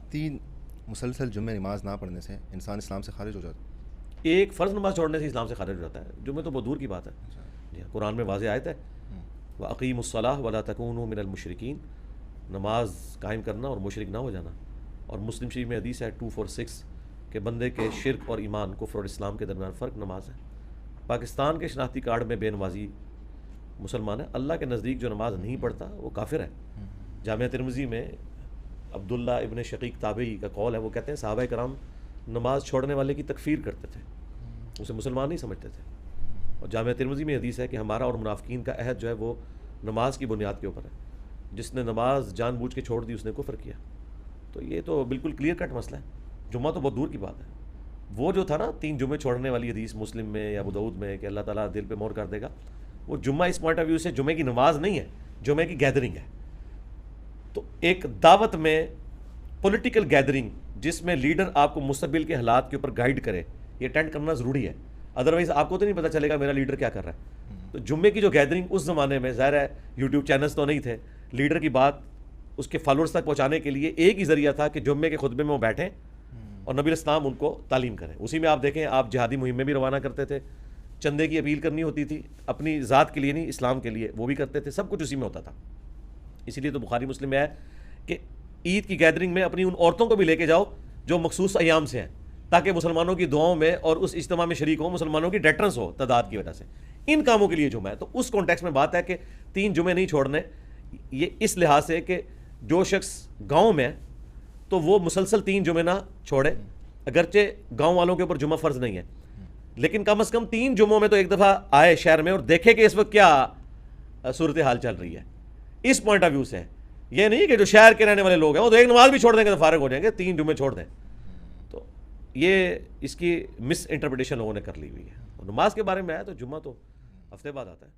تین مسلسل جمعے نماز نہ پڑھنے سے انسان اسلام سے خارج ہو جاتا ہے؟ ایک فرض نماز چھوڑنے سے اسلام سے خارج ہو جاتا ہے، جمعے تو بہت دور کی بات ہے. جی ہاں، قرآن میں واضح آیت ہے وَأَقِیمُوا الصَّلَاةَ وَلَا تَکُونُوا مِنَ الْمُشْرِکِینَ، نماز قائم کرنا اور مشرک نہ ہو جانا. اور مسلم شریف میں حدیث ہے 246 کہ بندے کے شرک اور ایمان، کفر اور اسلام کے درمیان فرق نماز ہے. پاکستان کے شناختی کارڈ میں بے نمازی مسلمان ہے، اللہ کے نزدیک جو نماز نہیں پڑھتا وہ کافر ہے. جامعہ ترمذی میں عبداللہ ابن شقیق تابعی کا قول ہے، وہ کہتے ہیں صحابہ کرام نماز چھوڑنے والے کی تکفیر کرتے تھے، اسے مسلمان نہیں سمجھتے تھے. اور جامعہ ترمذی میں حدیث ہے کہ ہمارا اور منافقین کا عہد جو ہے وہ نماز کی بنیاد کے اوپر ہے، جس نے نماز جان بوجھ کے چھوڑ دی اس نے کفر کیا. تو یہ تو بالکل کلیئر کٹ مسئلہ ہے. جمعہ تو بہت دور کی بات ہے. وہ جو تھا نا 3 جمعے چھوڑنے والی حدیث مسلم میں یا ابو داؤد میں کہ اللہ تعالیٰ دل پہ مہر کر دے گا، وہ جمعہ اس پوائنٹ آف ویو سے جمعے کی نماز نہیں ہے، جمعے کی گیدرنگ ہے. تو ایک دعوت میں پولیٹیکل گیدرنگ جس میں لیڈر آپ کو مستقبل کے حالات کے اوپر گائیڈ کرے، یہ اٹینڈ کرنا ضروری ہے. ادروائز آپ کو تو نہیں پتہ چلے گا میرا لیڈر کیا کر رہا ہے. تو جمعے کی جو گیدرنگ اس زمانے میں ظاہر ہے یوٹیوب چینلز تو نہیں تھے، لیڈر کی بات اس کے فالوورز تک پہنچانے کے لیے ایک ہی ذریعہ تھا کہ جمعے کے خطبے میں وہ بیٹھیں اور نبی الاسلام ان کو تعلیم کریں. اسی میں آپ دیکھیں آپ جہادی مہم میں بھی روانہ کرتے تھے، چندے کی اپیل کرنی ہوتی تھی اپنی ذات کے لیے نہیں اسلام کے لیے، وہ بھی کرتے تھے، سب کچھ اسی میں ہوتا تھا. اسی لیے تو بخاری مسلم میں ہے کہ عید کی گیدرنگ میں اپنی ان عورتوں کو بھی لے کے جاؤ جو مخصوص ایام سے ہیں، تاکہ مسلمانوں کی دعاؤں میں اور اس اجتماع میں شریک ہوں، مسلمانوں کی ڈیٹرنس ہو تعداد کی وجہ سے. ان کاموں کے لیے جمعہ ہے. تو اس کانٹیکس میں بات ہے کہ 3 جمعے نہیں چھوڑنے، یہ اس لحاظ سے کہ جو شخص گاؤں میں ہے تو وہ مسلسل 3 جمعے نہ چھوڑے، اگرچہ گاؤں والوں کے اوپر جمعہ فرض نہیں ہے، لیکن کم از کم 3 جمعوں میں تو ایک دفعہ آئے شہر میں اور دیکھے کہ اس وقت کیا صورتحال چل رہی ہے. اس پوائنٹ آف ویو سے یہ نہیں کہ جو شہر کے رہنے والے لوگ ہیں وہ تو ایک نماز بھی چھوڑ دیں گے تو فارغ ہو جائیں گے، 3 جمعے چھوڑ دیں. تو یہ اس کی مس انٹرپریٹیشن لوگوں نے کر لی ہوئی ہے. اور نماز کے بارے میں آیا تو جمعہ تو ہفتے بعد آتا ہے.